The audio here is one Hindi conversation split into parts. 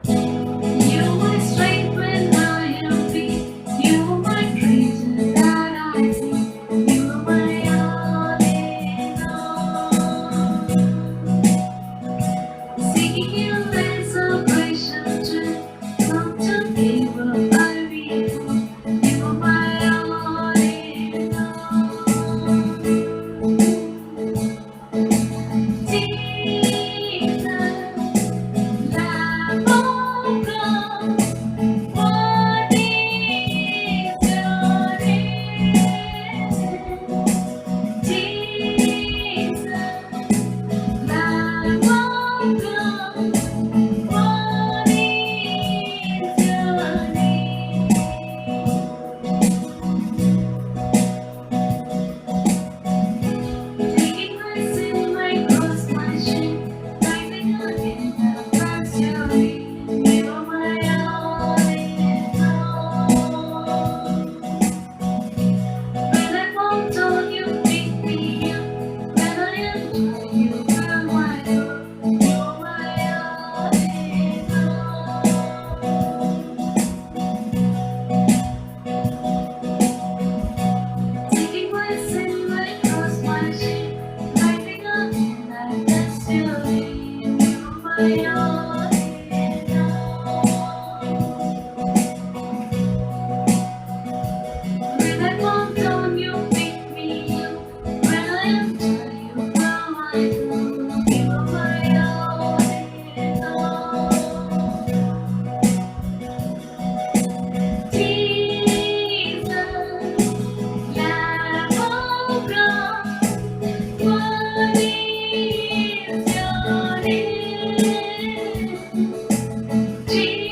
You my strength when I am weak. You my treasure that I see. You my all in all. Seeking you in celebration to come to give up my people. You my all in all. Jesus, Lamb of God, what is your name? Jesus, Lamb of God, what is your name? Taking my sin, my cross, my shame, rising again, I bless your name. You are my all in all. When I fall down, you pick me up. When I am dry, you are my Lord. You are my all in all. Taking my sin, my cross, my shame, rising again, I bless your name. You are my all in all. When I fall down, you pick me up. When I am tired, you are my Lord. You are my all in all. Jesus, Lamb of God, what is your name? Jesus,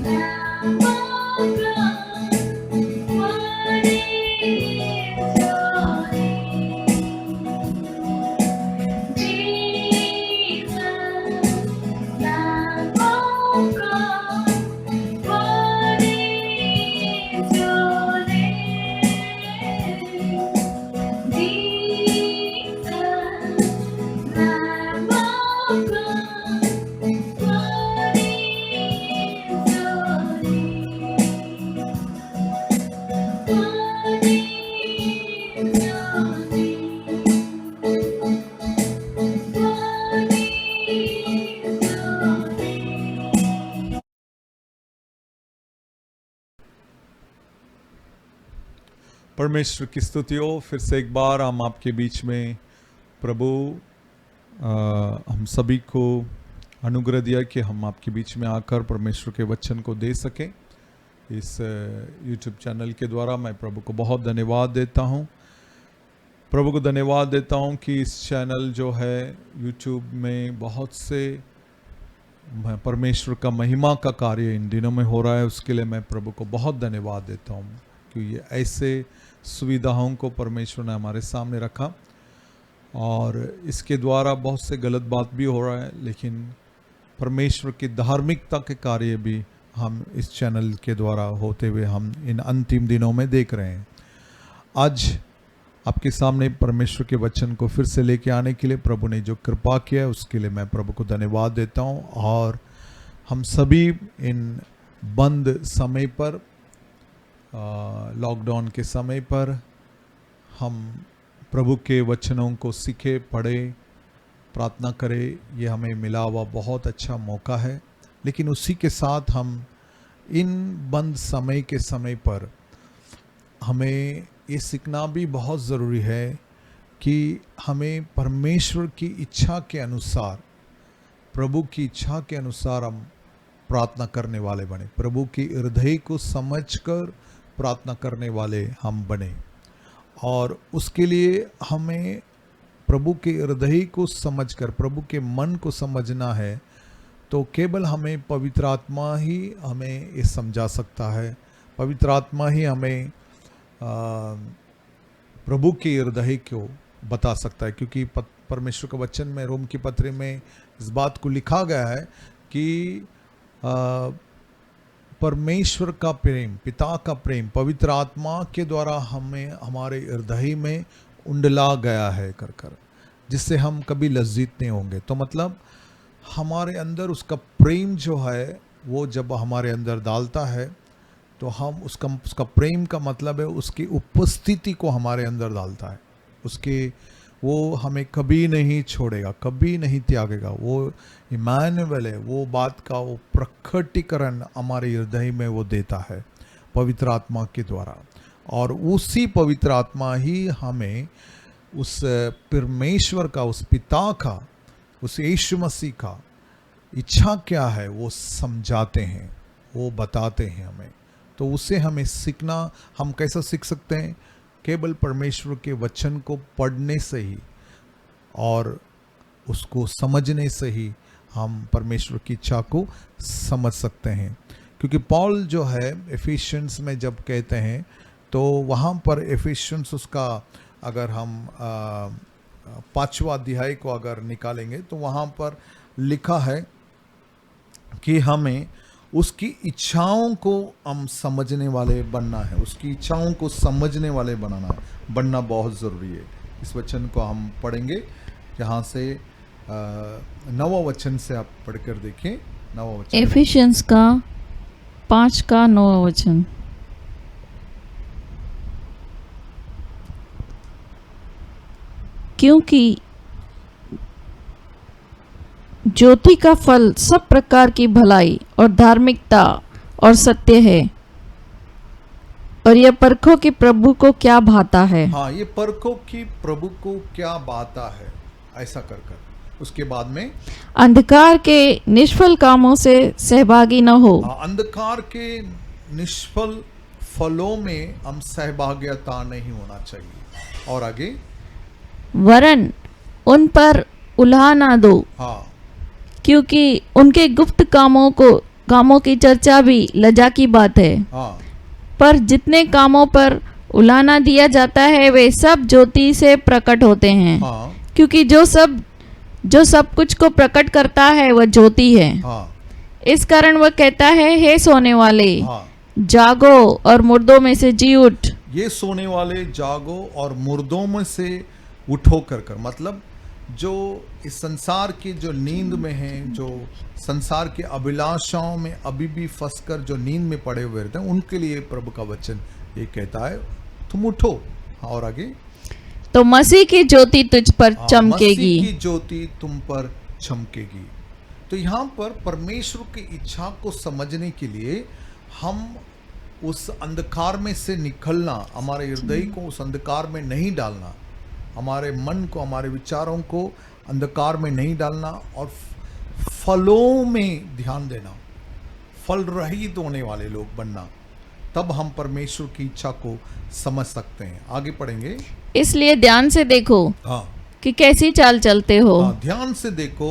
Lamb of God, what is your name? Jesus, Lamb of God, what is your name? Jesus, Lamb of God, what is your name? What is your name? What is your name? परमेश्वर की स्तुति हो। फिर से एक बार हम आपके बीच में प्रभु हम सभी को अनुग्रह दिया कि हम आपके बीच में आकर परमेश्वर के वचन को दे सकें। इस यूट्यूब चैनल के द्वारा मैं प्रभु को बहुत धन्यवाद देता हूं। प्रभु को धन्यवाद देता हूं कि इस चैनल जो है यूट्यूब में बहुत से परमेश्वर का महिमा का कार्य इन दिनों में हो रहा है। उसके लिए मैं प्रभु को बहुत धन्यवाद देता हूं कि ये ऐसे सुविधाओं को परमेश्वर ने हमारे सामने रखा और इसके द्वारा बहुत से गलत बात भी हो रहा है, लेकिन परमेश्वर की धार्मिकता के कार्य भी हम इस चैनल के द्वारा होते हुए हम इन अंतिम दिनों में देख रहे हैं। आज आपके सामने परमेश्वर के वचन को फिर से लेके आने के लिए प्रभु ने जो कृपा किया है उसके लिए मैं प्रभु को धन्यवाद देता हूं। और हम सभी इन बंद समय पर, लॉकडाउन के समय पर हम प्रभु के वचनों को सीखे, पढ़े, प्रार्थना करें। ये हमें मिला हुआ बहुत अच्छा मौका है। लेकिन उसी के साथ हम इन बंद समय के समय पर हमें ये सीखना भी बहुत ज़रूरी है कि हमें परमेश्वर की इच्छा के अनुसार, प्रभु की इच्छा के अनुसार हम प्रार्थना करने वाले बने, प्रभु की हृदय को समझकर प्रार्थना करने वाले हम बने। और उसके लिए हमें प्रभु के हृदय को समझकर, प्रभु के मन को समझना है। तो केवल हमें पवित्र आत्मा ही हमें ये समझा सकता है। पवित्र आत्मा ही हमें प्रभु के हृदय को बता सकता है, क्योंकि परमेश्वर का वचन में, रोम की पत्री में इस बात को लिखा गया है कि परमेश्वर का प्रेम, पिता का प्रेम पवित्र आत्मा के द्वारा हमें हमारे हृदय में उंडला गया है कर, जिससे हम कभी लज्जित नहीं होंगे। तो मतलब हमारे अंदर उसका प्रेम जो है वो जब हमारे अंदर डालता है तो हम उसका प्रेम का मतलब है उसकी उपस्थिति को हमारे अंदर डालता है। उसके वो हमें कभी नहीं छोड़ेगा, कभी नहीं त्यागेगा। वो इमानुएल है, वो बात का वो प्रकटीकरण हमारे हृदय में वो देता है पवित्र आत्मा के द्वारा। और उसी पवित्र आत्मा ही हमें उस परमेश्वर का, उस पिता का, उस यीशु मसीह का इच्छा क्या है वो समझाते हैं, वो बताते हैं हमें। तो उससे हमें सीखना, हम कैसा सीख सकते हैं? केवल परमेश्वर के वचन को पढ़ने से ही और उसको समझने से ही हम परमेश्वर की इच्छा को समझ सकते हैं। क्योंकि पॉल जो है एफिशिएंस में जब कहते हैं तो वहाँ पर एफिशिएंस उसका अगर हम 5वां अध्याय को अगर निकालेंगे तो वहाँ पर लिखा है कि हमें उसकी इच्छाओं को हम समझने वाले बनना है, उसकी इच्छाओं को समझने वाले बनना बहुत ज़रूरी है। इस वचन को हम पढ़ेंगे यहाँ से 9वां वचन से आप पढ़कर देखें। 9वां वचन एफिशियंस का 5 का 9वां वचन। क्योंकि ज्योति का फल सब प्रकार की भलाई और धार्मिकता और सत्य है, और यह परखो कि प्रभु को क्या भाता है। हाँ, ये परखो कि प्रभु को क्या भाता है, ऐसा कर कर उसके बाद में अंधकार के निष्फल कामों से सहभागी न हो। अंधकार के निष्फल फलों में हम सहभागिता नहीं होना चाहिए। और आगे वरन उन पर उल्हा ना दो, हाँ, क्योंकि उनके गुप्त कामों की चर्चा भी लज्जा की बात है। हाँ, पर जितने कामों पर उलाना दिया जाता है वे सब ज्योति से प्रकट होते हैं। हाँ, क्योंकि जो सब कुछ को प्रकट करता है वह ज्योति है। हाँ, इस कारण वह कहता है, हे सोने वाले, हाँ, जागो और मुर्दों में से जी उठ। ये सोने वाले जागो और मुर्दों में से उठो कर मतलब जो इस संसार की जो नींद में हैं, जो संसार के अभिलाषाओं में अभी भी फंसकर जो नींद में पड़े हुए रहते हैं, उनके लिए प्रभु का वचन ये कहता है तुम उठो। हाँ, और आगे तो मसीह की ज्योति तुझ पर चमकेगी। मसीह की ज्योति तुम पर चमकेगी। तो यहाँ पर परमेश्वर की इच्छा को समझने के लिए हम उस अंधकार में से निकलना, हमारे हृदय को उस अंधकार में नहीं डालना, हमारे मन को, हमारे विचारों को अंधकार में नहीं डालना और फलों में ध्यान देना, फल रहित होने वाले लोग बनना, तब हम परमेश्वर की इच्छा को समझ सकते हैं। आगे पढ़ेंगे। इसलिए ध्यान से देखो हाँ, कि कैसी चाल चलते हो। हाँ, ध्यान से देखो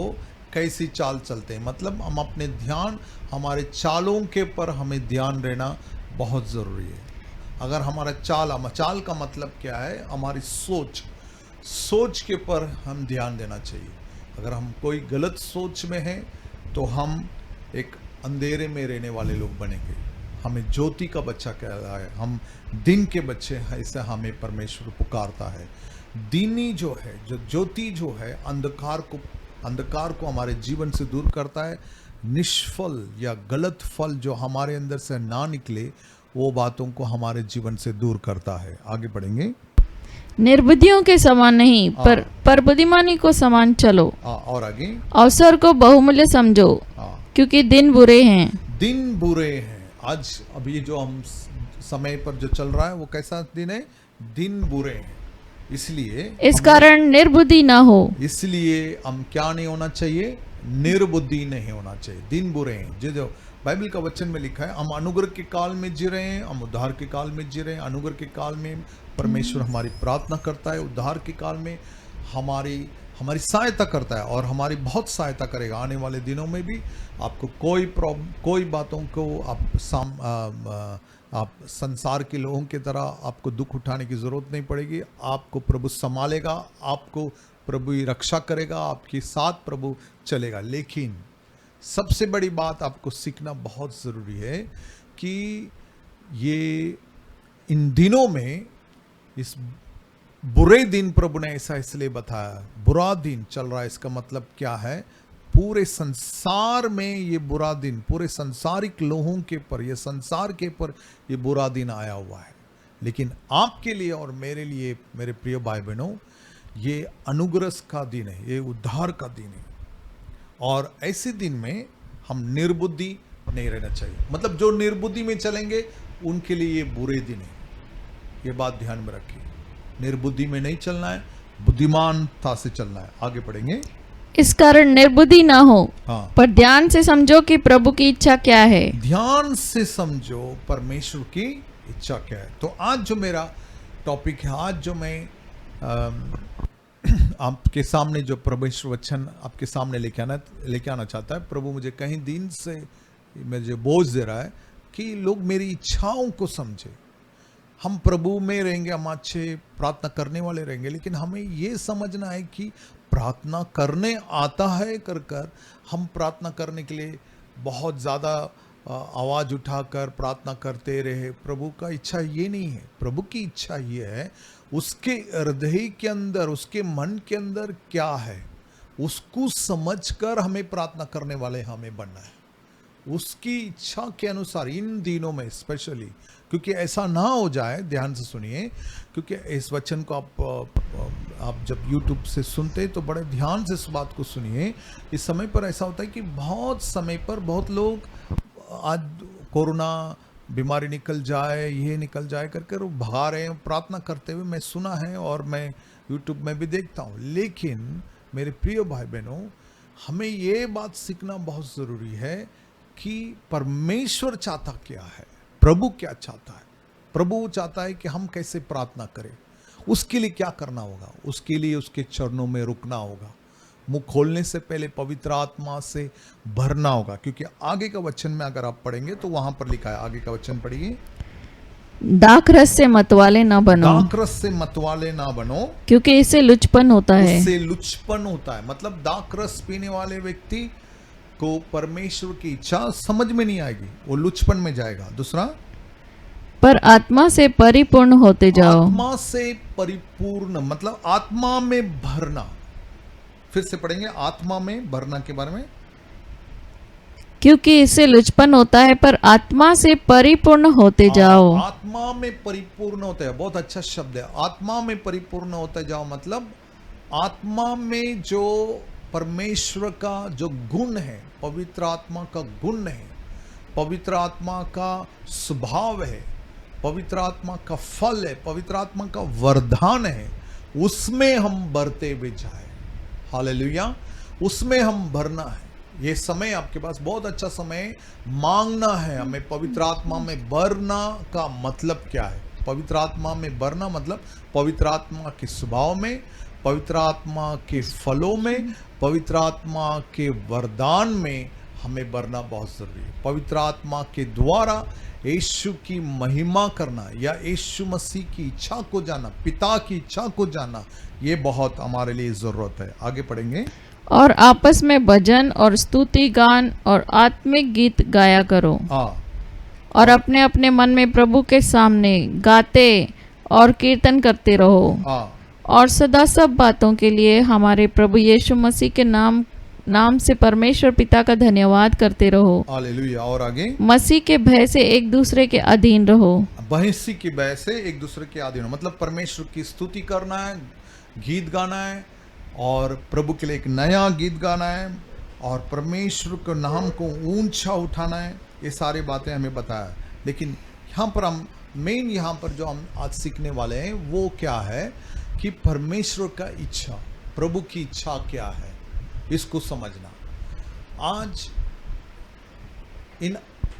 कैसी चाल चलते हैं। मतलब हम अपने ध्यान, हमारे चालों के पर हमें ध्यान रहना बहुत ज़रूरी है। अगर हमारा चाल का मतलब क्या है? हमारी सोच के पर हम ध्यान देना चाहिए। अगर हम कोई गलत सोच में हैं तो हम एक अंधेरे में रहने वाले लोग बनेंगे। हमें ज्योति का बच्चा कहता है, हम दिन के बच्चे हैं, ऐसे हमें परमेश्वर पुकारता है। दीनी जो है, जो ज्योति जो है, अंधकार को हमारे जीवन से दूर करता है। निष्फल या गलत फल जो हमारे अंदर से ना निकले, वो बातों को हमारे जीवन से दूर करता है। आगे बढ़ेंगे। निर्बुद्धियों के समान नहीं, पर बुद्धिमानी को समान चलो। और आगे, अवसर को बहुमूल्य समझो, क्योंकि दिन बुरे हैं। दिन बुरे हैं। आज अभी जो हम समय पर जो चल रहा है वो कैसा दिन है? दिन बुरे हैं। इसलिए इस कारण निर्बुद्धि ना हो। इसलिए हम क्या नहीं होना चाहिए? निर्बुद्धि नहीं होना चाहिए। दिन बुरे हैं। जो बाइबल का वचन में लिखा है, हम अनुग्रह के काल में जी रहे हैं, हम उद्धार के काल में जी रहे हैं। अनुग्रह के काल में परमेश्वर हमारी प्रार्थना करता है, उद्धार के काल में हमारी सहायता करता है और हमारी बहुत सहायता करेगा। आने वाले दिनों में भी आपको कोई बातों को आप संसार के लोगों की तरह आपको दुख उठाने की ज़रूरत नहीं पड़ेगी। आपको प्रभु संभालेगा, आपको प्रभु ही रक्षा करेगा, आपके साथ प्रभु चलेगा। लेकिन सबसे बड़ी बात आपको सीखना बहुत ज़रूरी है कि ये इन दिनों में, इस बुरे दिन प्रभु ने ऐसा इसलिए बताया, बुरा दिन चल रहा है। इसका मतलब क्या है? पूरे संसार में ये बुरा दिन, पूरे संसारिक लोगों के पर, ये संसार के पर ये बुरा दिन आया हुआ है, लेकिन आपके लिए और मेरे लिए, मेरे प्रिय भाई बहनों, ये अनुग्रह का दिन है, ये उद्धार का दिन है। और ऐसे दिन में हम निर्बुद्धि नहीं रहना चाहिए। मतलब जो निर्बुद्धि में चलेंगे उनके लिए ये बुरे दिन है, ये बात ध्यान में रखिए। निर्बुद्धि में नहीं चलना है, बुद्धिमानता से चलना है। आगे पढ़ेंगे। इस कारण निर्बुद्धि ना हो, हाँ, पर ध्यान से समझो कि प्रभु की इच्छा क्या है। ध्यान से समझो परमेश्वर की इच्छा क्या है। तो आज जो मेरा टॉपिक है, आज जो मैं आपके सामने जो परमेश्वर वचन आपके सामने लेके आना चाहता है, प्रभु मुझे कहीं दिन से मुझे बोझ दे रहा है कि लोग मेरी इच्छाओं को समझे। हम प्रभु में रहेंगे, हम अच्छे प्रार्थना करने वाले रहेंगे, लेकिन हमें ये समझना है कि प्रार्थना करने आता है कर हम प्रार्थना करने के लिए बहुत ज़्यादा आवाज़ उठाकर प्रार्थना करते रहे। प्रभु का इच्छा ये नहीं है। प्रभु की इच्छा ये है, उसके हृदय के अंदर, उसके मन के अंदर क्या है, उसको समझकर हमें प्रार्थना करने वाले हमें बनना है, उसकी इच्छा के अनुसार। इन दिनों में स्पेशली, क्योंकि ऐसा ना हो जाए, ध्यान से सुनिए, क्योंकि इस वचन को आप जब YouTube से सुनते तो बड़े ध्यान से इस बात को सुनिए। इस समय पर ऐसा होता है कि बहुत समय पर बहुत लोग, आज कोरोना बीमारी निकल जाए, ये निकल जाए करके वो भगा रहे हैं प्रार्थना करते हुए, मैं सुना है और मैं YouTube में भी देखता हूँ। लेकिन मेरे प्रिय भाई बहनों, हमें ये बात सीखना बहुत ज़रूरी है कि परमेश्वर चाहता क्या है, प्रभु क्या चाहता है। प्रभु चाहता है कि हम कैसे प्रार्थना करें, उसके लिए क्या करना होगा, उसके लिए उसके चरणों में रुकना होगा, मुंह खोलने से पहले पवित्र आत्मा से भरना होगा। क्योंकि आगे का वचन में अगर आप पढ़ेंगे तो वहां पर लिखा है, आगे का वचन पढ़िए, दाखरस से मतवाले ना बनो, दाखरस से मतवाले ना बनो, क्योंकि इससे लुचपन होता है। उससे लुचपन होता है। मतलब दाखरस पीने वाले व्यक्ति को परमेश्वर की इच्छा समझ में नहीं आएगी, वो लुचपन में जाएगा। दूसरा, पर आत्मा से परिपूर्ण होते जाओ। आत्मा से परिपूर्ण मतलब आत्मा में भरना। फिर से पढ़ेंगे, आत्मा में भरना के बारे में। क्योंकि इससे लुचपन होता है, पर आत्मा से परिपूर्ण होते जाओ। आत्मा में परिपूर्ण होते हैं, बहुत अच्छा शब्द है। आत्मा में परिपूर्ण होते जाओ मतलब आत्मा में जो परमेश्वर का जो गुण है, पवित्र आत्मा का गुण है, पवित्र आत्मा का स्वभाव है, पवित्र आत्मा का फल है, पवित्र आत्मा का वरदान है, उसमें हम बढ़ते हुए जाए। हालेलुया, उसमें हम भरना है। ये समय आपके पास बहुत अच्छा समय मांगना है हमें। पवित्र आत्मा में भरना का मतलब क्या है? पवित्र आत्मा में भरना मतलब पवित्र आत्मा के स्वभाव में, पवित्र आत्मा के फलों में, पवित्र आत्मा के वरदान में हमें भरना बहुत जरूरी है। पवित्र आत्मा के द्वारा यीशु की महिमा करना या यीशु मसीह की इच्छा को जाना, पिता की इच्छा को जाना, ये बहुत हमारे लिए जरूरत है। आगे पढ़ेंगे। और आपस में भजन और स्तुति गान और आत्मिक गीत गाया करो। और अपने अपने मन में प्रभु के सामने गाते और कीर्तन करते रहो। और सदा सब बातों के लिए हमारे प्रभु यीशु मसीह के नाम से परमेश्वर पिता का धन्यवाद करते रहो। हालेलुया। और आगे, मसीह के भय से एक दूसरे के अधीन रहो। मसीह के भय से एक दूसरे के अधीन हो मतलब परमेश्वर की स्तुति करना है, गीत गाना है, और प्रभु के लिए एक नया गीत गाना है, और परमेश्वर के नाम को ऊंचा उठाना है। ये सारी बातें हमें बताया। लेकिन यहाँ पर हम मेन, यहाँ पर जो हम आज सीखने वाले हैं वो क्या है कि परमेश्वर का इच्छा, प्रभु की इच्छा क्या है, इसको समझना। आज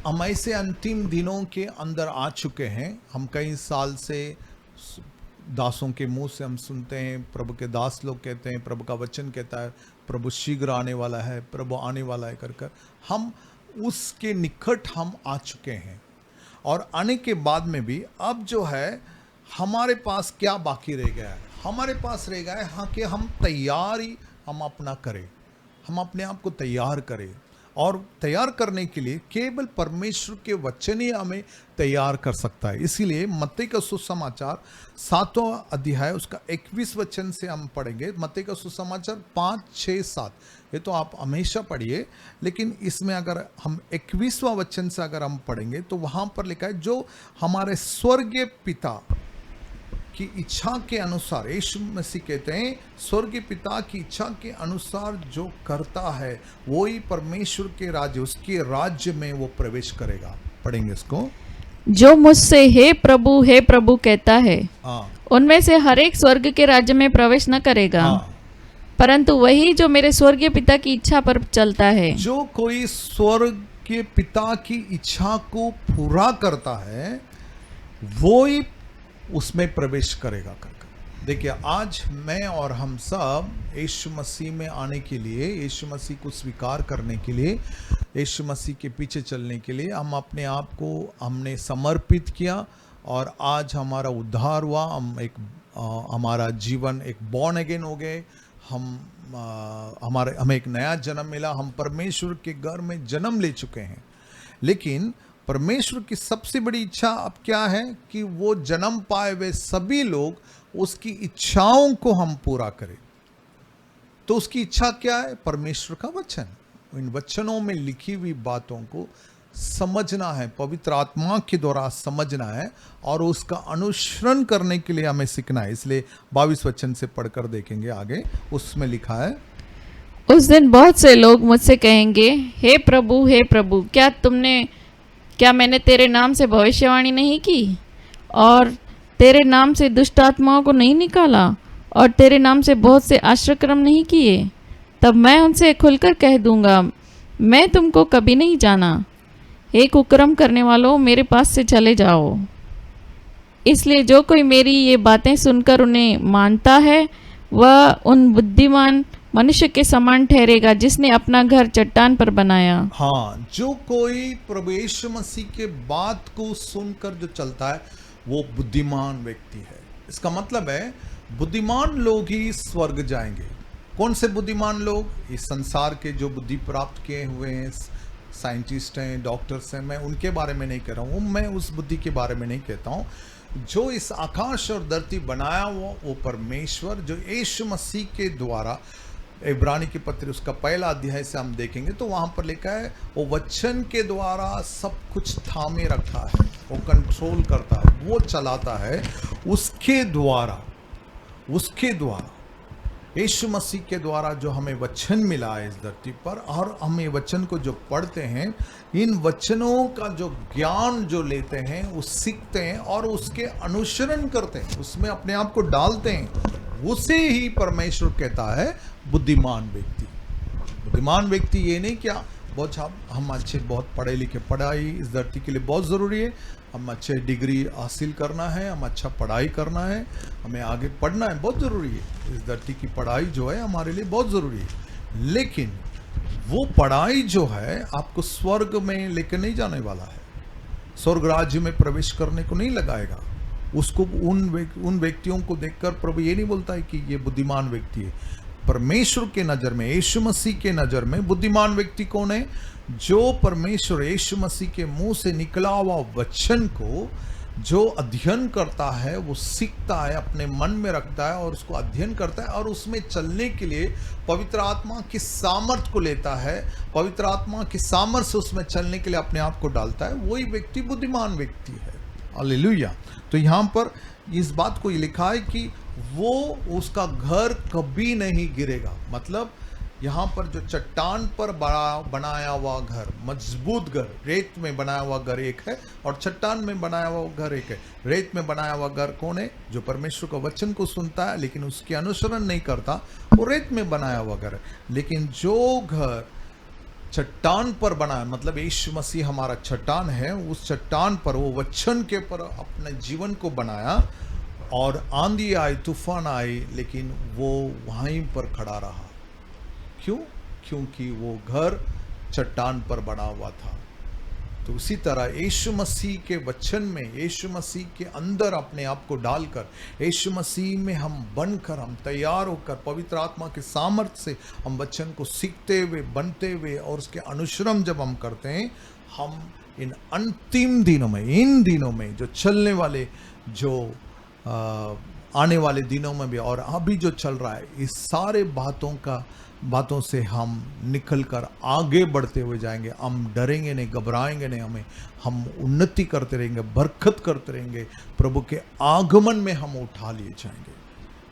हम ऐसे अंतिम दिनों के अंदर आ चुके हैं। हम कई साल से दासों के मुंह से हम सुनते हैं, प्रभु के दास लोग कहते हैं, प्रभु का वचन कहता है प्रभु शीघ्र आने वाला है, प्रभु आने वाला है कर हम उसके निकट हम आ चुके हैं। और आने के बाद में भी अब जो है हमारे पास क्या बाकी रह गया है? हमारे पास रह गया है हाँ कि हम तैयारी हम अपना करें, हम अपने आप को तैयार करें और तैयार करने के लिए केवल परमेश्वर के वचन ही हमें तैयार कर सकता है। इसीलिए मत्ती का सुसमाचार 7वां अध्याय उसका 21 वचन से हम पढ़ेंगे। मत्ती का सुसमाचार 5, 6, 7 ये तो आप हमेशा पढ़िए, लेकिन इसमें अगर हम 21वां वचन से अगर हम पढ़ेंगे तो वहां पर लिखा है, जो हमारे स्वर्गीय पिता की इच्छा के अनुसार, यीशु मसीह कहते हैं स्वर्गीय पिता की इच्छा के अनुसार जो करता है वो ही परमेश्वर के राज्य, उसके राज्य में वो प्रवेश करेगा। पढ़ेंगे इसको। जो मुझसे हे प्रभु कहता है, उनमें से हर एक स्वर्ग के राज्य में प्रवेश न करेगा, परंतु वही जो मेरे स्वर्गीय पिता की इच्छा पर चलता है। जो कोई स्वर्ग के पिता की इच्छा को पूरा करता है वो ही उसमें प्रवेश करेगा। देखिए, आज मैं और हम सब यीशु मसीह में आने के लिए, यीशु मसीह को स्वीकार करने के लिए, यीशु मसीह के पीछे चलने के लिए हम अपने आप को हमने समर्पित किया और आज हमारा उद्धार हुआ। हमारा जीवन एक बॉर्न अगेन हो गए। हमें एक नया जन्म मिला। हम परमेश्वर के घर में जन्म ले चुके हैं। लेकिन परमेश्वर की सबसे बड़ी इच्छा अब क्या है कि वो जन्म पाए हुए सभी लोग उसकी इच्छाओं को हम पूरा करें। तो उसकी इच्छा क्या है? परमेश्वर का वचन। इन वचनों में लिखी हुई बातों को समझना है, पवित्र आत्मा के द्वारा समझना है और उसका अनुसरण करने के लिए हमें सीखना है। इसलिए 22 वचन से पढ़कर देखेंगे आगे। उसमें लिखा है, उस दिन बहुत से लोग मुझसे कहेंगे, हे प्रभु, क्या मैंने तेरे नाम से भविष्यवाणी नहीं की और तेरे नाम से दुष्ट आत्माओं को नहीं निकाला और तेरे नाम से बहुत से आश्चर्यक्रम नहीं किए? तब मैं उनसे खुलकर कह दूंगा, मैं तुमको कभी नहीं जाना। हे कुकर्म करने वालों, मेरे पास से चले जाओ। इसलिए जो कोई मेरी ये बातें सुनकर उन्हें मानता है वह उन बुद्धिमान मनुष्य के समान ठहरेगा जिसने अपना घर चट्टान पर बनाया। हाँ, जो कोई प्रभु यीशु मसीह के बात को सुनकर जो चलता है वो बुद्धिमान व्यक्ति है। इसका मतलब है बुद्धिमान लोग ही स्वर्ग जाएंगे। कौन से बुद्धिमान लोग? इस संसार के जो बुद्धि प्राप्त किए हुए हैं, साइंटिस्ट हैं, डॉक्टर्स हैं, मैं उनके बारे में नहीं कह रहा हूँ। मैं उस बुद्धि के बारे में नहीं कहता हूँ। जो इस आकाश और धरती बनाया हुआ वो परमेश्वर, जो यीशु मसीह के द्वारा, इब्रानी की पत्री उसका 1 अध्याय से हम देखेंगे तो वहां पर लिखा है वो वचन के द्वारा सब कुछ थामे रखा है, वो कंट्रोल करता है, वो चलाता है। उसके द्वारा यीशु मसीह के द्वारा जो हमें वचन मिला है इस धरती पर, और हम ये वचन को जो पढ़ते हैं, इन वचनों का जो ज्ञान जो लेते हैं, वो सीखते हैं और उसके अनुसरण करते हैं, उसमें अपने आप को डालते हैं, उसे ही परमेश्वर कहता है बुद्धिमान व्यक्ति। बुद्धिमान व्यक्ति ये नहीं क्या हम अच्छे बहुत पढ़े लिखे, पढ़ाई इस धरती के लिए बहुत ज़रूरी है, हम अच्छे डिग्री हासिल करना है, हम अच्छा पढ़ाई करना है, हमें आगे पढ़ना है, बहुत ज़रूरी है। इस धरती की पढ़ाई जो है हमारे लिए बहुत ज़रूरी है। लेकिन वो पढ़ाई जो है आपको स्वर्ग में लेकर नहीं जाने वाला है, स्वर्ग राज्य में प्रवेश करने को नहीं लगाएगा। उसको उन व्यक्तियों को देखकर प्रभु ये नहीं बोलता है कि ये बुद्धिमान व्यक्ति है। परमेश्वर के नज़र में, यीशु मसीह के नज़र में बुद्धिमान व्यक्ति कौन है? जो परमेश्वर यीशु मसीह के मुंह से निकला हुआ वचन को जो अध्ययन करता है, वो सीखता है, अपने मन में रखता है और उसको अध्ययन करता है और उसमें चलने के लिए पवित्र आत्मा की सामर्थ को लेता है, पवित्र आत्मा की सामर्थ से उसमें चलने के लिए अपने आप को डालता है, वही व्यक्ति बुद्धिमान व्यक्ति है। हालेलुया। तो यहाँ पर इस बात को लिखा है कि वो उसका घर कभी नहीं गिरेगा। मतलब यहाँ पर जो चट्टान पर बनाया हुआ घर, मजबूत घर, रेत में बनाया हुआ घर एक है और चट्टान में बनाया हुआ घर एक है। रेत में बनाया हुआ घर कौन है? जो परमेश्वर का वचन को सुनता है लेकिन उसके अनुसरण नहीं करता, वो रेत में बनाया हुआ घर है। लेकिन जो घर चट्टान पर बना, मतलब यीशु मसीह हमारा चट्टान है, उस चट्टान पर, वो वचन के पर अपने जीवन को बनाया और आंधी आई, तूफान आई, लेकिन वो वहीं पर खड़ा रहा। क्यों? क्योंकि वो घर चट्टान पर बना हुआ था। तो उसी तरह यीशु मसीह के वचन में, यीशु मसीह के अंदर अपने आप को डालकर, यीशु मसीह में हम बनकर, हम तैयार होकर पवित्र आत्मा के सामर्थ्य से हम वचन को सीखते हुए, बनते हुए और उसके अनुश्रम जब हम करते हैं, हम इन अंतिम दिनों में, इन दिनों में जो चलने वाले, जो आने वाले दिनों में भी और अभी जो चल रहा है, इस सारे बातों से हम निकल कर आगे बढ़ते हुए जाएंगे। हम डरेंगे नहीं, घबराएंगे नहीं, हम उन्नति करते रहेंगे, बरकत करते रहेंगे। प्रभु के आगमन में हम उठा लिए जाएंगे।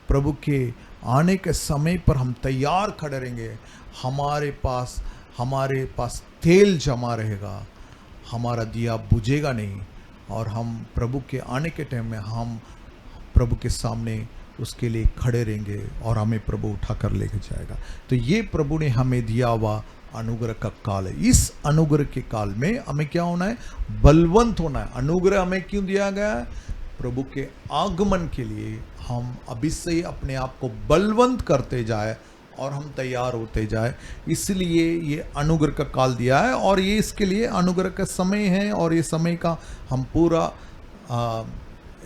प्रभु के आने के समय पर हम तैयार खड़े रहेंगे। हमारे पास तेल जमा रहेगा, हमारा दिया बुझेगा नहीं, और हम प्रभु के आने के टाइम में हम प्रभु के सामने उसके लिए खड़े रहेंगे और हमें प्रभु उठा कर लेके जाएगा। तो ये प्रभु ने हमें दिया हुआ अनुग्रह का काल है। इस अनुग्रह के काल में हमें क्या होना है? बलवंत होना है। अनुग्रह हमें क्यों दिया गया है? प्रभु के आगमन के लिए हम अभी से ही अपने आप को बलवंत करते जाए और हम तैयार होते जाए, इसलिए ये अनुग्रह का काल दिया है। और ये इसके लिए अनुग्रह का समय है, और ये समय का हम पूरा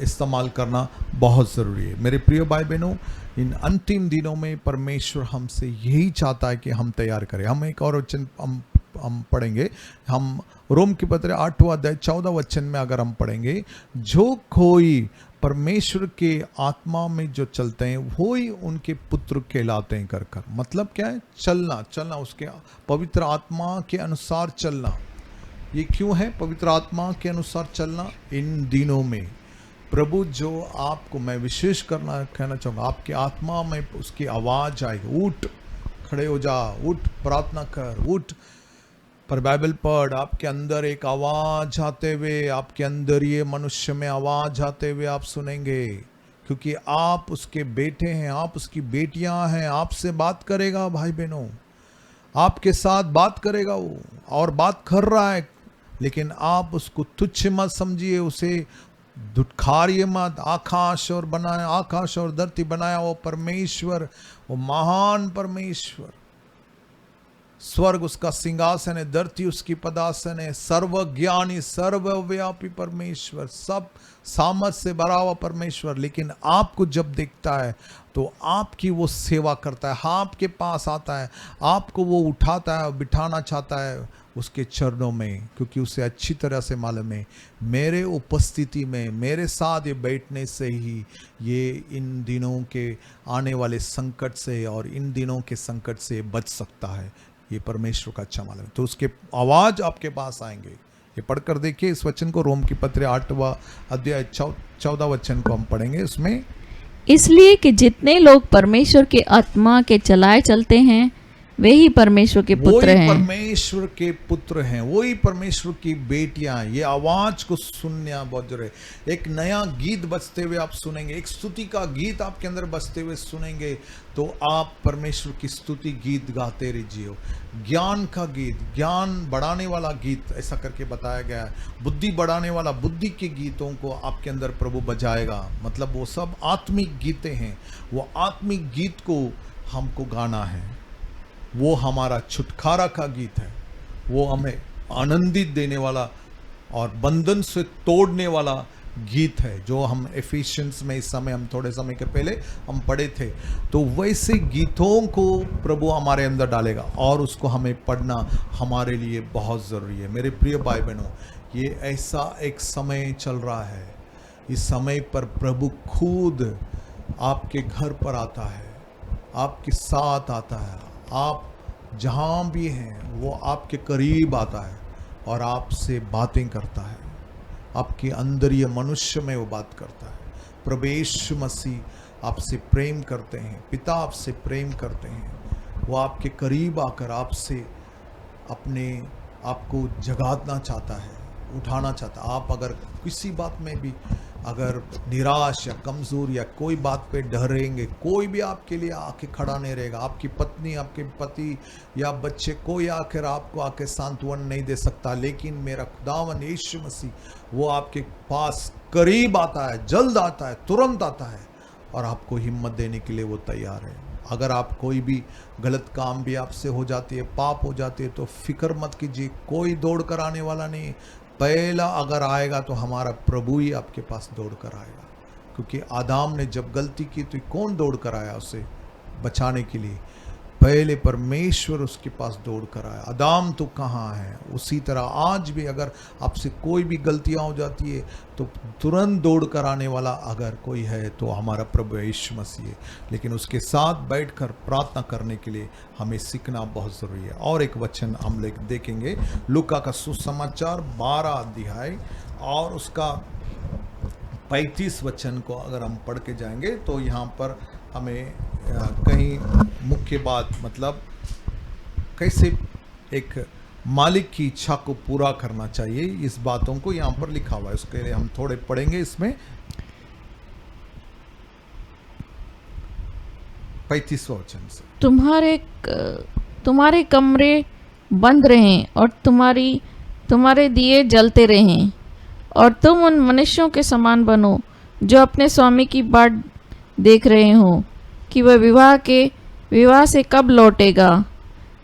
इस्तेमाल करना बहुत ज़रूरी है। मेरे प्रिय भाई बहनों, इन अंतिम दिनों में परमेश्वर हमसे यही चाहता है कि हम तैयार करें। हम एक और वचन हम पढ़ेंगे, हम रोम के पत्र 8वां अध्याय 14 वचन में अगर हम पढ़ेंगे, जो कोई परमेश्वर के आत्मा में जो चलते हैं वो ही उनके पुत्र कहलाते हैं कर। मतलब क्या है? चलना, उसके पवित्र आत्मा के अनुसार चलना। ये क्यों है पवित्र आत्मा के अनुसार चलना? इन दिनों में प्रभु जो आपको, मैं विशेष कहना चाहूँगा, आपके आत्मा में उसकी आवाज़ आएगी, उठ, खड़े हो जा, उठ, प्रार्थना कर, उठ, पर बाइबल पढ़। आपके अंदर एक आवाज़ आते हुए, आपके अंदर ये मनुष्य में आवाज़ आते हुए आप सुनेंगे, क्योंकि आप उसके बेटे हैं, आप उसकी बेटियां हैं। आपसे बात करेगा भाई बहनों, आपके साथ बात करेगा वो, और बात कर रहा है, लेकिन आप उसको तुच्छ मत समझिए, उसे दुत्कारिए मत। आकाश और धरती बनाया वो परमेश्वर, वो महान परमेश्वर, स्वर्ग उसका सिंहासन है, धरती उसकी पदासन है, सर्वज्ञानी सर्वव्यापी परमेश्वर, सब सामर्थ से भरा हुआ परमेश्वर। लेकिन आपको जब देखता है तो आपकी वो सेवा करता है, आपके पास आता है, आपको वो उठाता है, बिठाना चाहता है उसके चरणों में, क्योंकि उसे अच्छी तरह से मालूम है मेरे उपस्थिति में, मेरे साथ ये बैठने से ही ये इन दिनों के आने वाले संकट से और इन दिनों के संकट से बच सकता है। ये परमेश्वर का अच्छा मालूम है, तो उसके आवाज़ आपके पास आएंगे। ये पढ़कर देखिए इस वचन को, रोम की पत्र 8वां अध्याय 14 वचन को हम पढ़ेंगे। उसमें इसलिए कि जितने लोग परमेश्वर के आत्मा के चलाए चलते हैं वे ही परमेश्वर के पुत्र हैं। परमेश्वर के पुत्र हैं, वही परमेश्वर की बेटियां हैं। ये आवाज को सुनना बहुत जरूरी है। एक नया गीत बजते हुए आप सुनेंगे, एक स्तुति का गीत आपके अंदर बजते हुए सुनेंगे, तो आप परमेश्वर की स्तुति गीत गाते रहिए। ज्ञान का गीत, ज्ञान बढ़ाने वाला गीत, ऐसा करके बताया गया है। बुद्धि बढ़ाने वाला, बुद्धि के गीतों को आपके अंदर प्रभु बजाएगा। मतलब वो सब आत्मिक गीतें हैं। वो आत्मिक गीत को हमको गाना है, वो हमारा छुटकारा का गीत है, वो हमें आनंदित देने वाला और बंधन से तोड़ने वाला गीत है, जो हम एफिशिएंस में इस समय, हम थोड़े समय के पहले हम पढ़े थे। तो वैसे गीतों को प्रभु हमारे अंदर डालेगा और उसको हमें पढ़ना हमारे लिए बहुत ज़रूरी है। मेरे प्रिय भाई बहनों, ये ऐसा एक समय चल रहा है, इस समय पर प्रभु खुद आपके घर पर आता है, आपके साथ आता है, आप जहाँ भी हैं वो आपके करीब आता है और आपसे बातें करता है। आपके अंदर ये मनुष्य में वो बात करता है। प्रभु यीशु मसीह आपसे प्रेम करते हैं, पिता आपसे प्रेम करते हैं। वो आपके करीब आकर आपसे अपने आपको जगाना चाहता है, उठाना चाहता है। आप अगर किसी बात में भी अगर निराश या कमज़ोर या कोई बात पे डरेंगे, कोई भी आपके लिए आके खड़ा नहीं रहेगा। आपकी पत्नी, आपके पति या बच्चे, कोई आकर आपको आके सांत्वन नहीं दे सकता। लेकिन मेरा खुदावन यीशु मसीह वो आपके पास करीब आता है, जल्द आता है, तुरंत आता है और आपको हिम्मत देने के लिए वो तैयार है। अगर आप कोई भी गलत काम भी आपसे हो जाती है, पाप हो जाती है, तो फिक्र मत कीजिए, कोई दौड़ कर आने वाला नहीं। पहला अगर आएगा तो हमारा प्रभु ही आपके पास दौड़ कर आएगा, क्योंकि आदम ने जब गलती की तो कौन दौड़ कर आया उसे बचाने के लिए? पहले परमेश्वर उसके पास दौड़ कर आया। आदम तो कहाँ है? उसी तरह आज भी अगर आपसे कोई भी गलतियां हो जाती है तो तुरंत दौड़ कर आने वाला अगर कोई है तो हमारा प्रभु यीशु मसीह है। लेकिन उसके साथ बैठकर प्रार्थना करने के लिए हमें सीखना बहुत ज़रूरी है। और एक वचन हम देखेंगे, लूका का सुसमाचार 12 अध्याय और उसका 35 वचन को अगर हम पढ़ के जाएंगे तो यहाँ पर हमें कहीं मुख्य बात, मतलब कैसे एक मालिक की इच्छा को पूरा करना चाहिए, इस बातों को यहाँ पर लिखा हुआ है। उसके लिए हम थोड़े पढ़ेंगे इसमें 35वां वचन से। तुम्हारे कमरे बंद रहें और तुम्हारे दिए जलते रहें, और तुम उन मनुष्यों के समान बनो जो अपने स्वामी की बाट देख रहे हो कि वह विवाह से कब लौटेगा,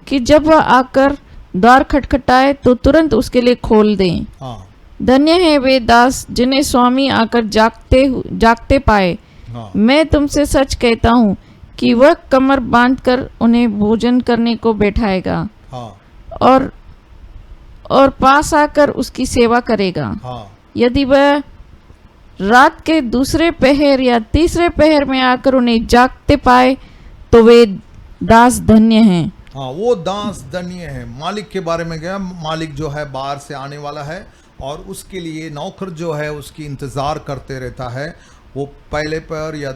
कि जब वह आकर द्वार खटखटाए तो तुरंत उसके लिए खोल दें। धन्य है वे दास जिन्हें स्वामी आकर जागते पाए। मैं तुमसे सच कहता हूँ कि वह कमर बांधकर उन्हें भोजन करने को बैठाएगा और पास आकर उसकी सेवा करेगा। यदि वह रात के दूसरे पहर या तीसरे पहर में आकर उन्हें जागते पाए तो वे दास धन्य हैं। वो दास धन्य है। मालिक के बारे में गया, मालिक जो है बाहर से आने वाला है और उसके लिए नौकर जो है उसकी इंतज़ार करते रहता है। वो पहले पैर या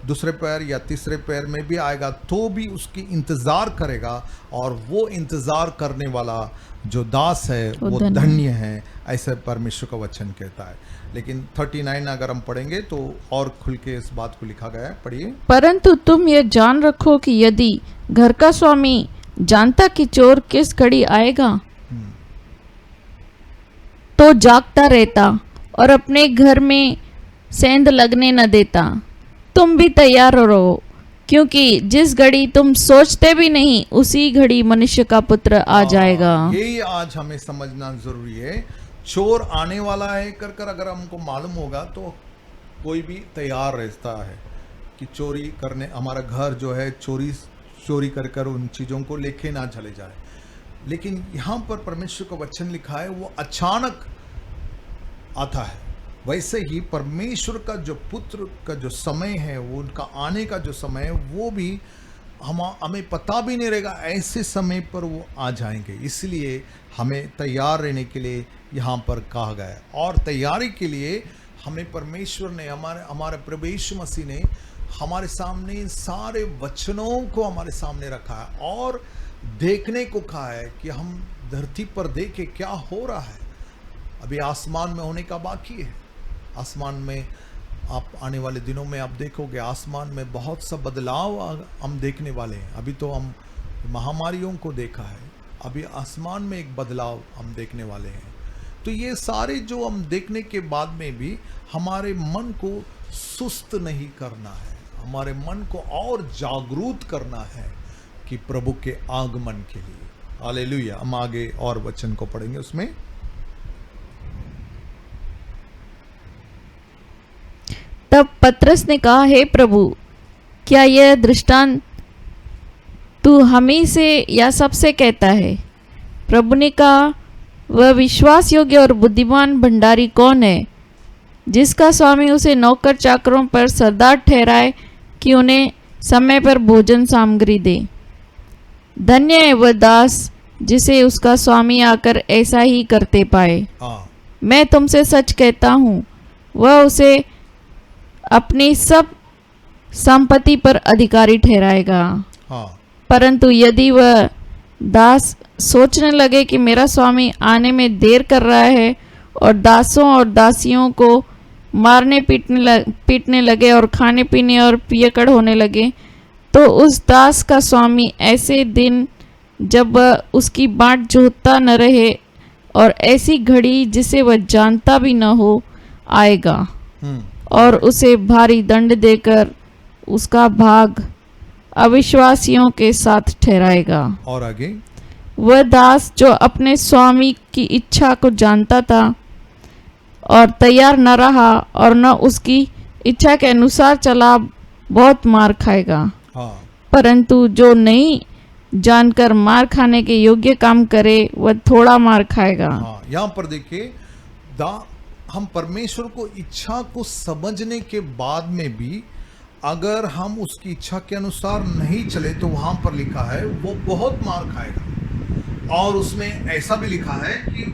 दूसरे पैर या तीसरे पैर में भी आएगा तो भी उसकी इंतज़ार करेगा, और वो इंतज़ार करने वाला जो दास है वो धन्य है, ऐसे परमेश्वर का वचन कहता है। लेकिन 39 अगर हम पढ़ेंगे तो और खुल के इस बात को लिखा गया है, पढ़िए। परंतु तुम ये जान रखो कि यदि घर का स्वामी जानता कि चोर किस घड़ी आएगा तो जागता रहता और अपने घर में सेंध लगने न देता। तुम भी तैयार रहो, क्योंकि जिस घड़ी तुम सोचते भी नहीं उसी घड़ी मनुष्य का पुत्र आ जाएगा। यही आज हमें समझना जरूरी है। चोर आने वाला है कर अगर हमको मालूम होगा तो कोई भी तैयार रहता है कि चोरी करने, हमारा घर जो है चोरी कर उन चीज़ों को लेके ना चले जाए। लेकिन यहाँ पर परमेश्वर का वचन लिखा है वो अचानक आता है। वैसे ही परमेश्वर का जो पुत्र का जो समय है, वो उनका आने का जो समय है, वो भी हमें पता भी नहीं रहेगा, ऐसे समय पर वो आ जाएंगे। इसलिए हमें तैयार रहने के लिए यहाँ पर कहा गया है। और तैयारी के लिए हमें परमेश्वर ने, हमारे प्रभु यीशु मसीह ने हमारे सामने सारे वचनों को हमारे सामने रखा है और देखने को कहा है कि हम धरती पर देखें क्या हो रहा है। अभी आसमान में होने का बाकी है। आसमान में आप आने वाले दिनों में आप देखोगे आसमान में बहुत सा बदलाव हम देखने वाले हैं। अभी तो हम महामारियों को देखा है, अभी आसमान में एक बदलाव हम देखने वाले हैं। तो ये सारे जो हम देखने के बाद में भी हमारे मन को सुस्त नहीं करना है, हमारे मन को और जागरूक करना है कि प्रभु के आगमन के लिए। हालेलुया। हम आगे और वचन को पढ़ेंगे उसमें। तब पतरस ने कहा, हे प्रभु, क्या यह दृष्टांत तू हमी से या सबसे कहता है? प्रभु ने कहा, वह विश्वास योग्य और बुद्धिमान भंडारी कौन है जिसका स्वामी उसे नौकर चाकरों पर सरदार ठहराए कि उन्हें समय पर भोजन सामग्री दे। धन्य है वह दास जिसे उसका स्वामी आकर ऐसा ही करते पाए। मैं तुमसे सच कहता हूँ, वह उसे अपनी सब संपत्ति पर अधिकारी ठहराएगा। परंतु यदि वह दास सोचने लगे कि मेरा स्वामी आने में देर कर रहा है और दासों और दासियों को मारने पीटने लगे और खाने पीने और पियकड़ होने लगे, तो उस दास का स्वामी ऐसे दिन जब वह उसकी बाट जोतता न रहे और ऐसी घड़ी जिसे वह जानता भी न हो आएगा और उसे भारी दंड देकर उसका भाग अविश्वासियों के साथ ठहराएगा। और आगे, वह दास जो अपने स्वामी की इच्छा को जानता था और तैयार न रहा और न उसकी इच्छा के अनुसार चला, बहुत मार खाएगा। हाँ, परंतु जो नहीं जानकर मार खाने के योग्य काम करे, वह थोड़ा मार खाएगा। हाँ, यहाँ पर देखिए, हम परमेश्वर को इच्छा को समझने के बाद में भी अगर हम उसकी इच्छा के अनुसार नहीं चले तो वहां पर लिखा है वो बहुत मार खाएगा। और उसमें ऐसा भी लिखा है कि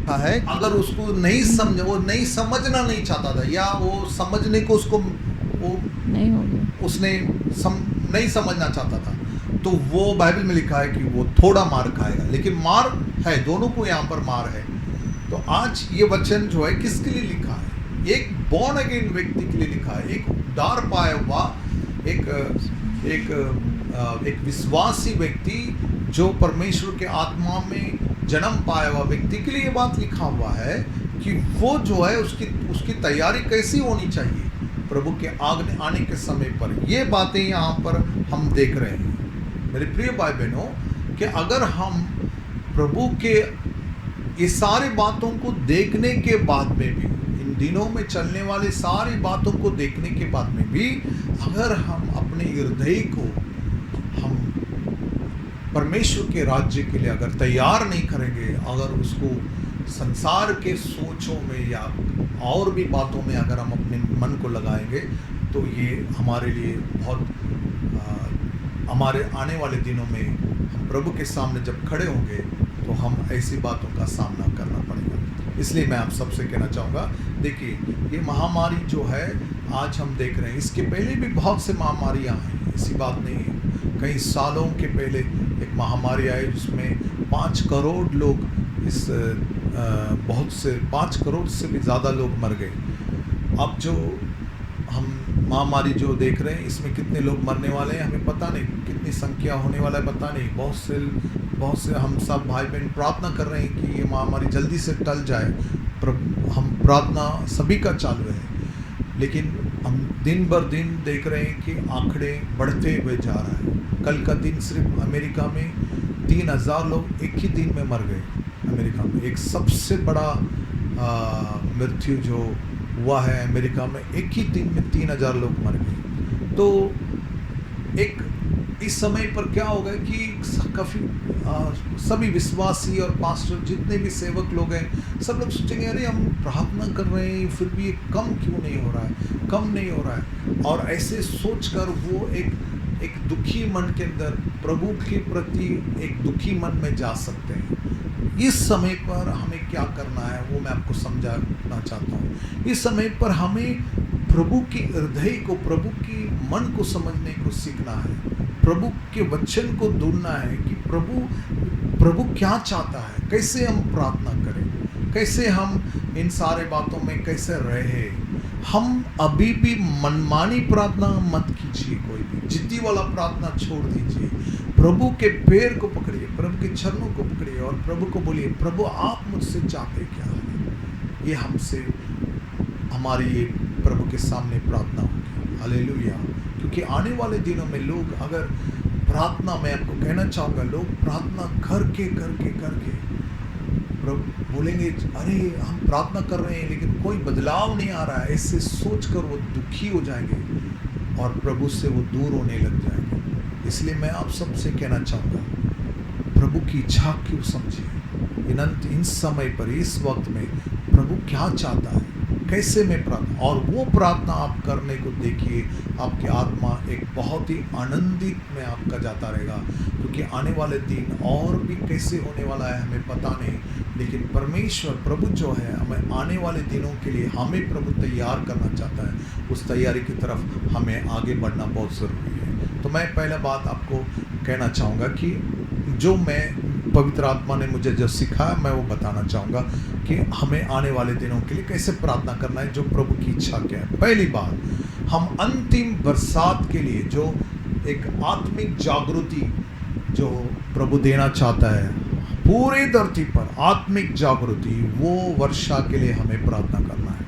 अगर उसको नहीं समझ, वो नहीं समझना नहीं चाहता था, या वो समझने को उसको वो नहीं हो गया, उसने नहीं समझना चाहता था, तो वो बाइबल में लिखा है कि वो थोड़ा मार खाएगा। लेकिन मार है, दोनों को यहाँ पर मार है। तो आज ये वचन जो है किसके लिए लिखा है? एक बॉर्न अगेन व्यक्ति के लिए लिखा है, एक उद्धार पाया हुआ एक विश्वासी व्यक्ति जो परमेश्वर के आत्मा में जन्म पाया हुआ व्यक्ति के लिए ये बात लिखा हुआ है कि वो जो है उसकी तैयारी कैसी होनी चाहिए प्रभु के आने के समय पर। ये बातें यहाँ पर हम देख रहे हैं मेरे प्रिय भाई बहनों, कि अगर हम प्रभु के ये सारी बातों को देखने के बाद में भी, इन दिनों में चलने वाली सारी बातों को देखने के बाद में भी, अगर हम अपने हृदय को हम परमेश्वर के राज्य के लिए अगर तैयार नहीं करेंगे, अगर उसको संसार के सोचों में या और भी बातों में अगर हम अपने मन को लगाएंगे, तो ये हमारे लिए बहुत हमारे आने वाले दिनों में हम प्रभु के सामने जब खड़े होंगे तो हम ऐसी बातों का सामना करना पड़ेगा। इसलिए मैं आप सबसे कहना चाहूँगा, देखिए ये महामारी जो है आज हम देख रहे हैं, इसके पहले भी बहुत से महामारियाँ हैं, ऐसी बात नहीं है। कई सालों के पहले एक महामारी आई जिसमें 5 करोड़ लोग बहुत से 5 करोड़ से भी ज़्यादा लोग मर गए। अब जो हम महामारी जो देख रहे हैं इसमें कितने लोग मरने वाले हैं हमें पता नहीं, कितनी संख्या होने वाला है पता नहीं। बहुत से हम सब भाई बहन प्रार्थना कर रहे हैं कि ये महामारी जल्दी से टल जाए, हम प्रार्थना सभी का चालू है। लेकिन हम दिन बर दिन देख रहे हैं कि आंकड़े बढ़ते हुए जा रहा है। कल का दिन सिर्फ अमेरिका में 3000 लोग एक ही दिन में मर गए। अमेरिका में एक सबसे बड़ा मृत्यु जो हुआ है अमेरिका में, एक ही दिन में 3000 लोग मर गए। तो एक इस समय पर क्या होगा कि काफ़ी सभी विश्वासी और पास्टर जितने भी सेवक लोग हैं सब लोग सोचेंगे अरे हम प्रार्थना कर रहे हैं फिर भी ये कम क्यों नहीं हो रहा है, कम नहीं हो रहा है। और ऐसे सोचकर वो एक दुखी मन के अंदर प्रभु के प्रति एक दुखी मन में जा सकते हैं। इस समय पर हमें क्या करना है वो मैं आपको समझाना चाहता हूँ। इस समय पर हमें प्रभु के हृदय को, प्रभु की मन को समझने को सीखना है, प्रभु के वचन को ढूंढना है कि प्रभु क्या चाहता है, कैसे हम प्रार्थना करें, कैसे हम इन सारे बातों में कैसे रहे। हम अभी भी मनमानी प्रार्थना मत कीजिए, कोई भी जिद्दी वाला प्रार्थना छोड़ दीजिए। प्रभु के पैर को पकड़िए, प्रभु के चरणों को पकड़िए और प्रभु को बोलिए प्रभु आप मुझसे चाहते क्या है। ये हमसे हमारी ये प्रभु के सामने प्रार्थना होगी। हालेलुया। क्योंकि आने वाले दिनों में लोग अगर प्रार्थना, मैं आपको कहना चाहूँगा, लोग प्रार्थना करके प्रभु बोलेंगे अरे हम प्रार्थना कर रहे हैं लेकिन कोई बदलाव नहीं आ रहा है, ऐसे सोचकर वो दुखी हो जाएंगे और प्रभु से वो दूर होने लग जाएंगे। इसलिए मैं आप सबसे कहना चाहूँगा प्रभु की इच्छा क्यों समझिए। इन समय पर, इस वक्त में प्रभु क्या चाहता है, कैसे मैं प्रार्थना, और वो प्रार्थना आप करने को देखिए, आपकी आत्मा एक बहुत ही आनंदित में आपका जाता रहेगा। क्योंकि आने वाले दिन और भी कैसे होने वाला है हमें पता नहीं, लेकिन परमेश्वर प्रभु जो है हमें आने वाले दिनों के लिए हमें प्रभु तैयार करना चाहता है। उस तैयारी की तरफ हमें आगे बढ़ना बहुत ज़रूरी है। तो मैं पहला बात आपको कहना चाहूँगा कि जो मैं पवित्र आत्मा ने मुझे जो सिखाया मैं वो बताना चाहूँगा कि हमें आने वाले दिनों के लिए कैसे प्रार्थना करना है, जो प्रभु की इच्छा क्या है। पहली बात, हम अंतिम बरसात के लिए जो एक आत्मिक जागृति जो प्रभु देना चाहता है पूरी धरती पर, आत्मिक जागृति, वो वर्षा के लिए हमें प्रार्थना करना है।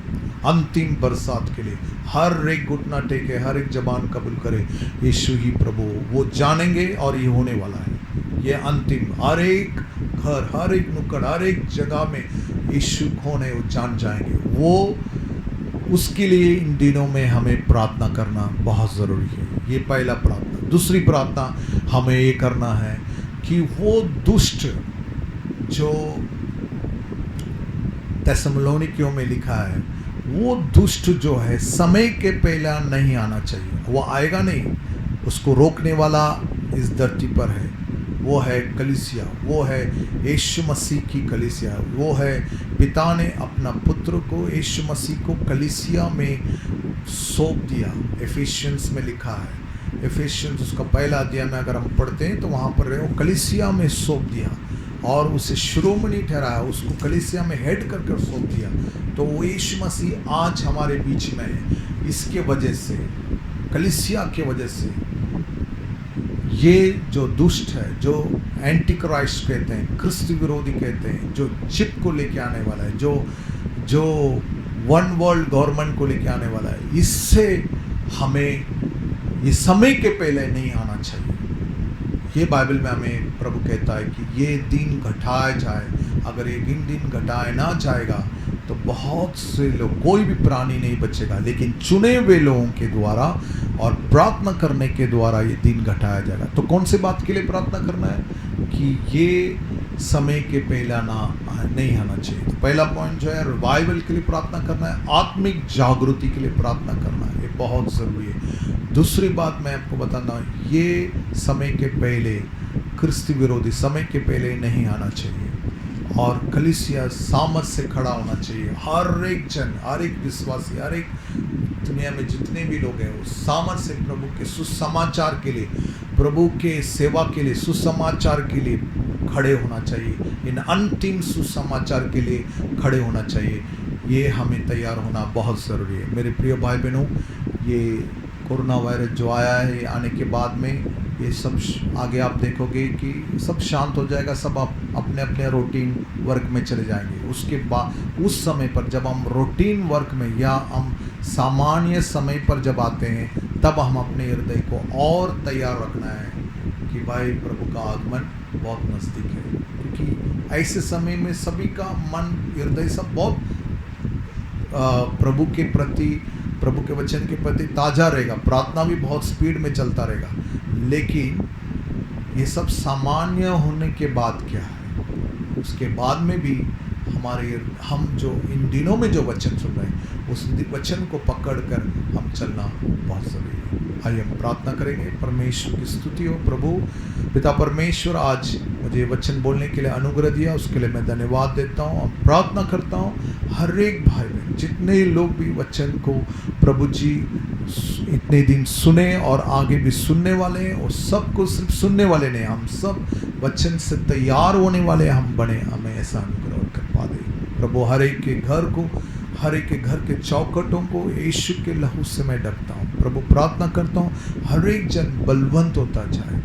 अंतिम बरसात के लिए हर एक घुटना टेके, हर एक जबान कबूल करे यीशु ही प्रभु, वो जानेंगे और ये होने वाला है। ये अंतिम हर एक घर, हर एक नुक्कड़, हर एक जगह में यीशु कौन है वो जान जाएंगे। वो उसके लिए इन दिनों में हमें प्रार्थना करना बहुत ज़रूरी है। ये पहला प्रार्थना। दूसरी प्रार्थना हमें ये करना है कि वो दुष्ट जो थिस्सलुनीकियों में लिखा है, वो दुष्ट जो है समय के पहला नहीं आना चाहिए। वो आएगा नहीं, उसको रोकने वाला इस धरती पर है। वो है कलीसिया, वो है यीशु मसीह की कलीसिया। वो है पिता ने अपना पुत्र को, यीशु मसीह को कलीसिया में सौंप दिया। एफिशियंस में लिखा है, एफिशियंस उसका पहला अध्याय में अगर हम पढ़ते हैं तो वहाँ पर वो कलीसिया में सौंप दिया और उसे शिरोमणि ठहराया, उसको कलीसिया में हेड कर कर सौंप दिया। तो वो यीशु मसीह आज हमारे बीच में है। इसके वजह से, कलीसिया के वजह से, ये जो दुष्ट है, जो एंटी क्राइस्ट कहते हैं, क्रिस्त विरोधी कहते हैं, जो चिप को लेके आने वाला है, जो वन वर्ल्ड गवर्नमेंट को लेके आने वाला है, इससे हमें ये समय के पहले नहीं आना चाहिए। ये बाइबल में हमें प्रभु कहता है कि ये दिन घटाया जाए। अगर ये दिन घटाया ना जाएगा तो बहुत से लोग, कोई भी प्राणी नहीं बचेगा, लेकिन चुने हुए लोगों के द्वारा और प्रार्थना करने के द्वारा ये दिन घटाया जाएगा। तो कौन से बात के लिए प्रार्थना करना है कि ये समय के पहला नहीं आना चाहिए। तो पहला पॉइंट जो है रिवाइवल के लिए प्रार्थना करना है, आत्मिक जागृति के लिए प्रार्थना करना है, ये बहुत ज़रूरी है। दूसरी बात मैं आपको बताना, ये समय के पहले, क्रिस्त विरोधी समय के पहले नहीं आना चाहिए और कलीसिया सामर्थ से खड़ा होना चाहिए। हर एक जन, हर एक विश्वासी, हर एक दुनिया में जितने भी लोग हैं वो सामर्थ से प्रभु के सुसमाचार के लिए, प्रभु के सेवा के लिए, सुसमाचार के लिए खड़े होना चाहिए। इन अंतिम सुसमाचार के लिए खड़े होना चाहिए। ये हमें तैयार होना बहुत ज़रूरी है। मेरे प्रिय भाई बहनों, ये कोरोना वायरस जो आया है, आने के बाद में ये सब आगे आप देखोगे कि सब शांत हो जाएगा, सब आप अपने अपने रूटीन वर्क में चले जाएंगे। उसके बाद उस समय पर जब हम रूटीन वर्क में या हम सामान्य समय पर जब आते हैं, तब हम अपने हृदय को और तैयार रखना है कि भाई प्रभु का आगमन बहुत नज़दीक है। क्योंकि ऐसे समय में सभी का मन, हृदय सब बहुत प्रभु के प्रति, प्रभु के वचन के प्रति ताज़ा रहेगा। प्रार्थना भी बहुत स्पीड में चलता रहेगा। लेकिन ये सब सामान्य होने के बाद क्या है, उसके बाद में भी हम जो इन दिनों में जो वचन सुन रहे हैं, उस वचन को पकड़कर हम चलना बहुत ज़रूरी है। आइए हम प्रार्थना करेंगे। परमेश्वर की स्तुति हो। प्रभु पिता परमेश्वर, आज मुझे वचन बोलने के लिए अनुग्रह दिया, उसके लिए मैं धन्यवाद देता हूँ और प्रार्थना करता हूँ हर एक भाई बहन, जितने लोग भी वचन को प्रभु जी इतने दिन सुने और आगे भी सुनने वाले हैं, और सबको सिर्फ सुनने वाले नहीं, हम सब वचन से तैयार होने वाले हम बने। हमें ऐसा अनुग्रह और कृपा दे प्रभु। हर एक के घर को, हर एक के घर के चौखटों को यीशु के लहू से मैं ढकता हूँ प्रभु। प्रार्थना करता हूँ हर एक जन बलवंत होता जाए,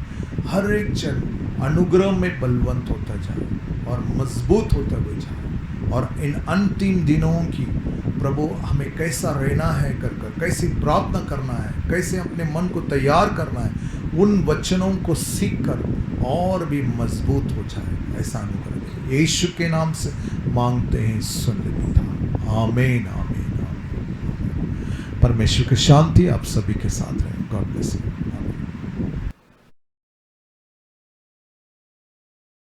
हर एक जन अनुग्रह में बलवंत होता जाए और मजबूत होता हुए जाए। और इन अंतिम दिनों की प्रभु हमें कैसा रहना है, कर कैसे प्रार्थना करना है, कैसे अपने मन को तैयार करना है, उन वचनों को सीख कर और भी मजबूत हो जाए। ऐसा अनुग्रह यीशु के नाम से मांगते हैं, सुन ले पिता। आमीन, आमीन, आमीन। परमेश्वर की शांति आप सभी के साथ रहे। God bless you.